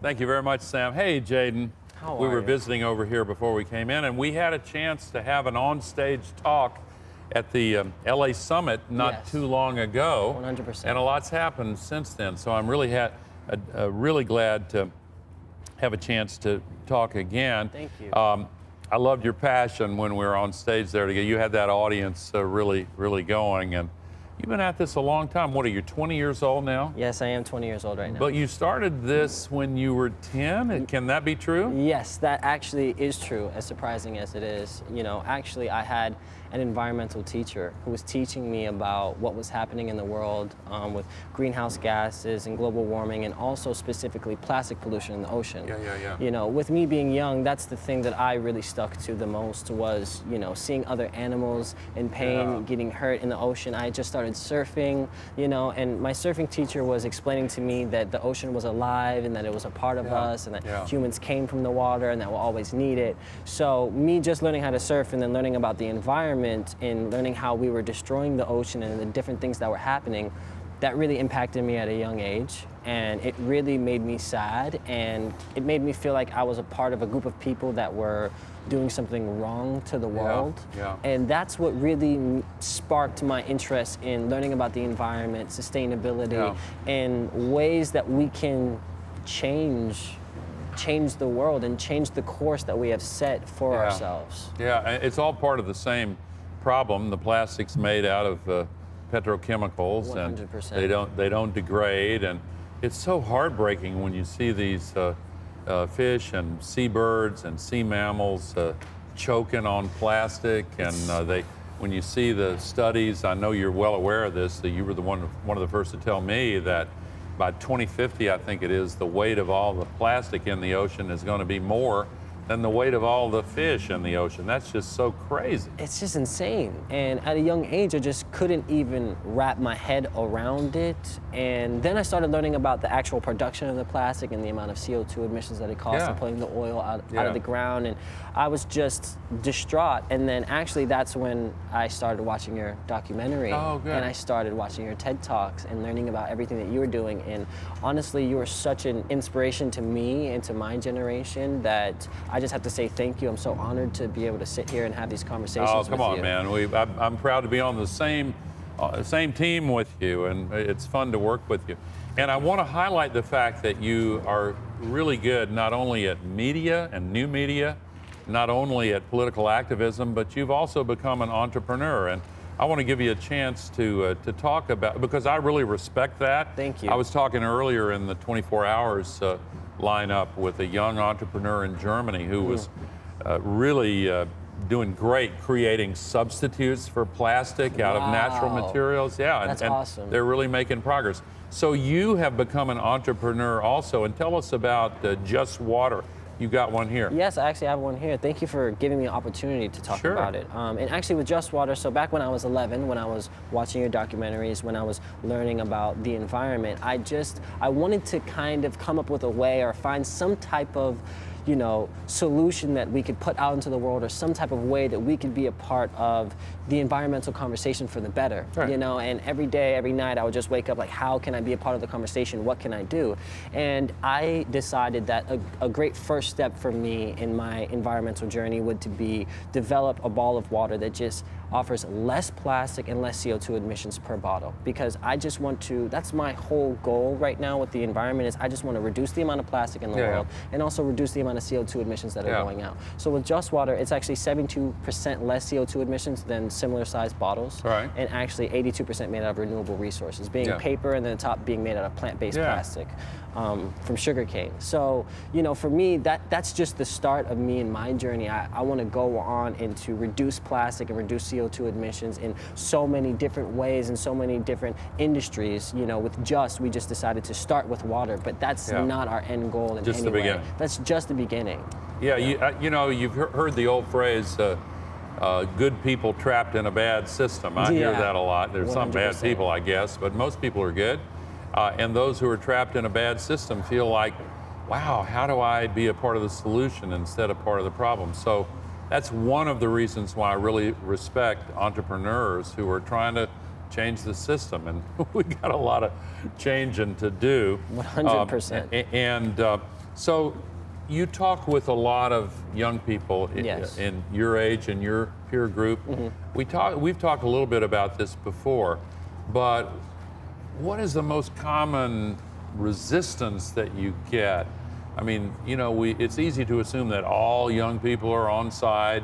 Thank you very much, Sam. Hey, Jaden. How we are were you? visiting over here before we came in, and we had a chance to have an on-stage talk at the LA Summit not Yes. too long ago. 100%. And a lot's happened since then. So I'm really really glad to have a chance to talk again. Thank you. I loved your passion when we were on stage there together. You had that audience really going, and you've been at this a long time. What are you, 20 years old now? Yes, I am 20 years old right now. But you started this when you were 10. Can that be true? Yes, that actually is true, as surprising as it is. You know, actually, I had an environmental teacher who was teaching me about what was happening in the world with greenhouse gases and global warming, and also specifically plastic pollution in the ocean. Yeah. You know, with me being young, that's the thing that I really stuck to the most was, you know, seeing other animals in pain, getting hurt in the ocean. I just started surfing, you know, and my surfing teacher was explaining to me that the ocean was alive and that it was a part of us, and that humans came from the water and that we'll always need it. So me just learning how to surf and then learning about the environment and learning how we were destroying the ocean and the different things that were happening, that really impacted me at a young age, and it really made me sad, and it made me feel like I was a part of a group of people that were doing something wrong to the world. And that's what really sparked my interest in learning about the environment, sustainability, and ways that we can change the world and change the course that we have set for ourselves. Yeah, it's all part of the same problem. The plastic's made out of petrochemicals, 100%. and they don't degrade, and it's so heartbreaking when you see these fish and seabirds and sea mammals choking on plastic, and when you see the studies, I know you're well aware of this, that you were one of the first to tell me that by 2050, I think it is, the weight of all the plastic in the ocean is going to be more than the weight of all the fish in the ocean. That's just so crazy. It's just insane. And at a young age, I just couldn't even wrap my head around it. And then I started learning about the actual production of the plastic and the amount of CO2 emissions that it costs and pulling the oil out of the ground. And I was just distraught. And then actually that's when I started watching your documentary. Oh, good. And I started watching your TED Talks and learning about everything that you were doing. And honestly, you were such an inspiration to me and to my generation that I just have to say thank you. I'm so honored to be able to sit here and have these conversations with you. Oh, come on, man. I'm proud to be on the same team with you, and it's fun to work with you. And I want to highlight the fact that you are really good not only at media and new media, not only at political activism, but you've also become an entrepreneur. And I want to give you a chance to talk about, because I really respect that. Thank you. I was talking earlier in the 24 hours lineup with a young entrepreneur in Germany who was really doing great, creating substitutes for plastic out of natural materials. Yeah, that's awesome. They're really making progress. So you have become an entrepreneur also, and tell us about Just Water. You got one here. Yes, I actually have one here. Thank you for giving me an opportunity to talk about it. And actually with Just Water, so back when I was 11, when I was watching your documentaries, when I was learning about the environment, I wanted to kind of come up with a way or find some type of, you know, solution that we could put out into the world, or some type of way that we could be a part of the environmental conversation for the better, you know, and every day, every night, I would just wake up like, how can I be a part of the conversation? What can I do? And I decided that a great first step for me in my environmental journey would to be develop a ball of water that just offers less plastic and less CO2 emissions per bottle, because I just want to, that's my whole goal right now with the environment, is I just want to reduce the amount of plastic in the world and also reduce the amount of CO2 emissions that are going out. So with Just Water, it's actually 72% less CO2 emissions than similar sized bottles, and actually 82% made out of renewable resources, being paper, and then the top being made out of plant-based plastic from sugarcane. So, you know, for me, that's just the start of me and my journey. I want to go on and to reduce plastic and reduce CO2 emissions in so many different ways and so many different industries. You know, with we just decided to start with water, but that's not our end goal in any way. That's just the beginning. Yeah, you know, you've heard the old phrase, good people trapped in a bad system. I hear that a lot. There's 100%. Some bad people, I guess, but most people are good. And those who are trapped in a bad system feel like, wow, how do I be a part of the solution instead of part of the problem? So that's one of the reasons why I really respect entrepreneurs who are trying to change the system. And we got a lot of changing to do. 100%. So you talk with a lot of young people Yes. in your age and your peer group. We've talked a little bit about this before, but what is the most common resistance that you get? I mean, it's easy to assume that all young people are on side.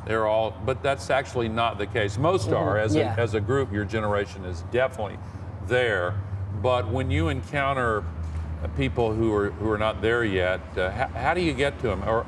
But that's actually not the case. Most are. As a group, your generation is definitely there. But when you encounter people who are not there yet, how do you get to them, or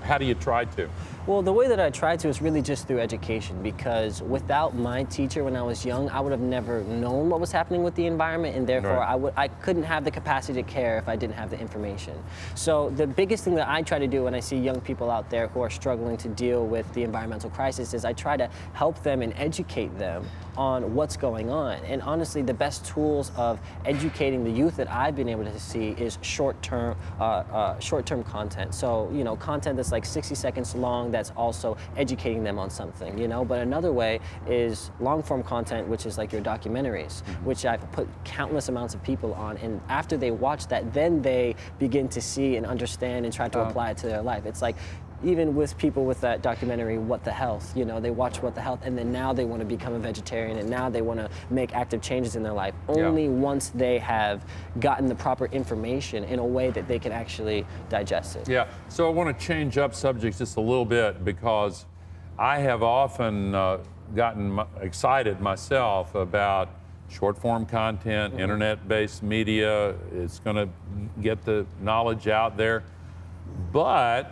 how do you try to? Well, the way that I try to is really just through education, because without my teacher when I was young, I would have never known what was happening with the environment, and therefore Right. I couldn't have the capacity to care if I didn't have the information. So the biggest thing that I try to do when I see young people out there who are struggling to deal with the environmental crisis is I try to help them and educate them on what's going on. And honestly, the best tools of educating the youth that I've been able to see is short-term content. So, content that's like 60 seconds long that's also educating them on something, But another way is long-form content, which is like your documentaries, which I've put countless amounts of people on. And after they watch that, then they begin to see and understand and try to apply it to their life. It's like, even with people with that documentary, What the Health, they watch What the Health, and then now they want to become a vegetarian, and now they want to make active changes in their life. Only once they have gotten the proper information in a way that they can actually digest it. Yeah, so I want to change up subjects just a little bit, because I have often gotten excited myself about short form content, internet-based media. It's going to get the knowledge out there. But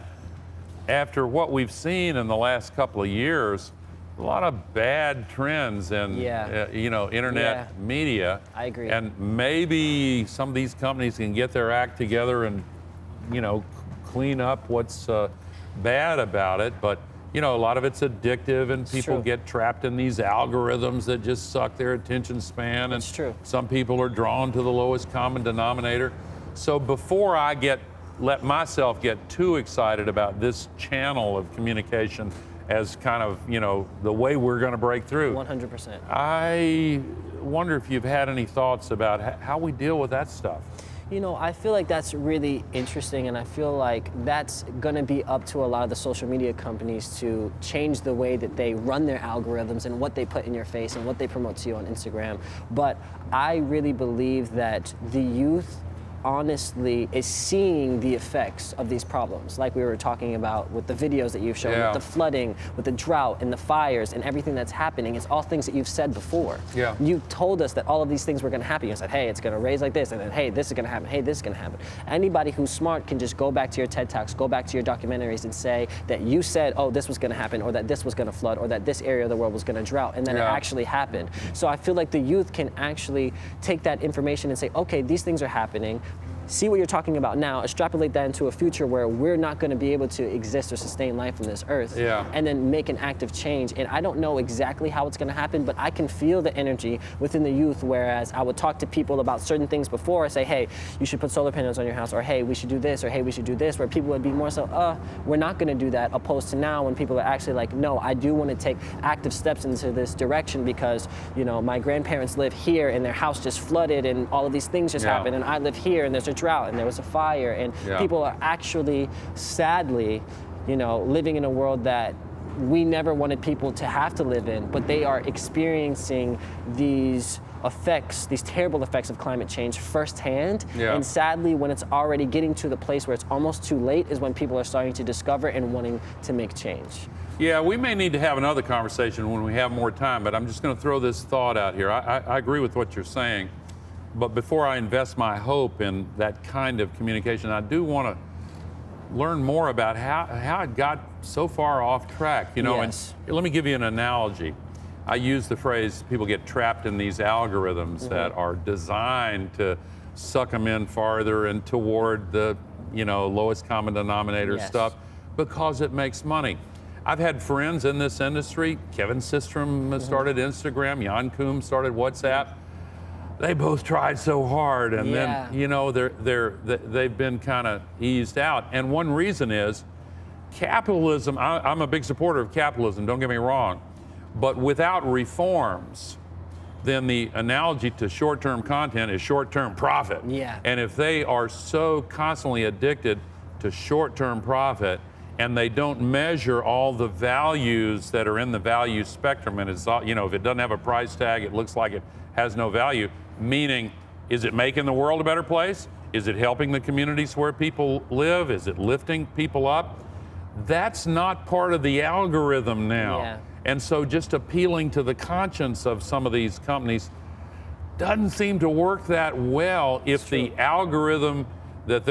after what we've seen in the last couple of years, a lot of bad trends in internet media. I agree. And maybe some of these companies can get their act together and clean up what's bad about it. But a lot of it's addictive, and people get trapped in these algorithms that just suck their attention span. And It's true. Some people are drawn to the lowest common denominator. So before I let myself get too excited about this channel of communication as kind of, the way we're going to break through. 100%. I wonder if you've had any thoughts about how we deal with that stuff. I feel like that's really interesting, and I feel like that's going to be up to a lot of the social media companies to change the way that they run their algorithms and what they put in your face and what they promote to you on Instagram. But I really believe that the youth honestly is seeing the effects of these problems, like we were talking about with the videos that you've shown, with the flooding, with the drought and the fires and everything that's happening. It's all things that you've said before. You told us that all of these things were going to happen. You said, hey, it's going to raise like this, and then, hey, this is going to happen, hey, this is going to happen. Anybody who's smart can just go back to your TED Talks, go back to your documentaries and say that you said, oh, this was going to happen, or that this was going to flood, or that this area of the world was going to drought, and then it actually happened. So I feel like the youth can actually take that information and say, okay, these things are happening. See what you're talking about now, extrapolate that into a future where we're not going to be able to exist or sustain life on this earth, and then make an active change. And I don't know exactly how it's going to happen, but I can feel the energy within the youth, whereas I would talk to people about certain things before, say, hey, you should put solar panels on your house, or hey, we should do this, or hey, we should do this, where people would be more so, we're not going to do that, opposed to now when people are actually like, no, I do want to take active steps into this direction because, my grandparents live here and their house just flooded and all of these things just happened, and I live here and there's a drought and there was a fire, and people are actually, sadly, living in a world that we never wanted people to have to live in, but they are experiencing these effects, these terrible effects of climate change firsthand. And sadly, when it's already getting to the place where it's almost too late is when people are starting to discover and wanting to make change. Yeah, we may need to have another conversation when we have more time, but I'm just going to throw this thought out here. I agree with what you're saying. But before I invest my hope in that kind of communication, I do want to learn more about how it got so far off track. And let me give you an analogy. I use the phrase, people get trapped in these algorithms that are designed to suck them in farther and toward the lowest common denominator stuff because it makes money. I've had friends in this industry. Kevin Systrom started Instagram. Jan Koum started WhatsApp. They both tried so hard, and then they've been kind of eased out. And one reason is capitalism. I'm a big supporter of capitalism. Don't get me wrong, but without reforms, then the analogy to short-term content is short-term profit. Yeah. And if they are so constantly addicted to short-term profit and they don't measure all the values that are in the value spectrum, and it's all, if it doesn't have a price tag, it looks like it has no value, meaning, is it making the world a better place? Is it helping the communities where people live? Is it lifting people up? That's not part of the algorithm now. Yeah. And so just appealing to the conscience of some of these companies doesn't seem to work that well if the algorithm that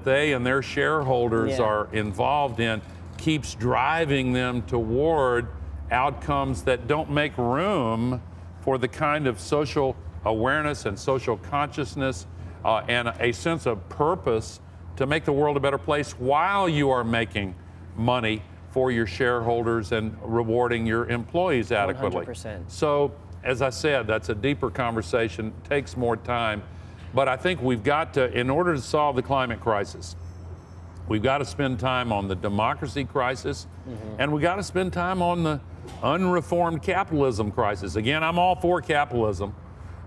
they and their shareholders are involved in keeps driving them toward outcomes that don't make room for the kind of social awareness and social consciousness and a sense of purpose to make the world a better place while you are making money for your shareholders and rewarding your employees adequately. 100%. So, as I said, that's a deeper conversation, takes more time, but I think we've got to, in order to solve the climate crisis, we've got to spend time on the democracy crisis, and we got to spend time on the unreformed capitalism crisis. Again, I'm all for capitalism,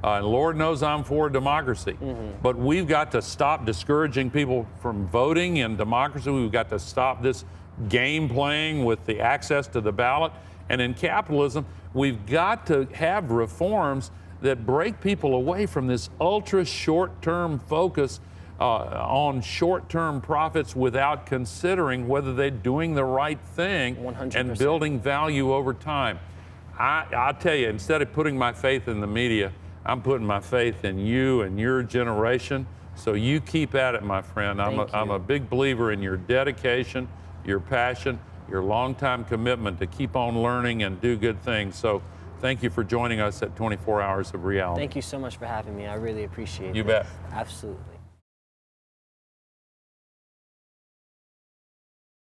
and Lord knows I'm for democracy, but we've got to stop discouraging people from voting in democracy. We've got to stop this game playing with the access to the ballot. And in capitalism, we've got to have reforms that break people away from this ultra short-term focus on short-term profits without considering whether they're doing the right thing 100%. and building value over time. I'll tell you, instead of putting my faith in the media, I'm putting my faith in you and your generation. So you keep at it, my friend. I'm a big believer in your dedication, your passion, your long-time commitment to keep on learning and do good things. So thank you for joining us at 24 Hours of Reality. Thank you so much for having me. I really appreciate it. You bet. Absolutely.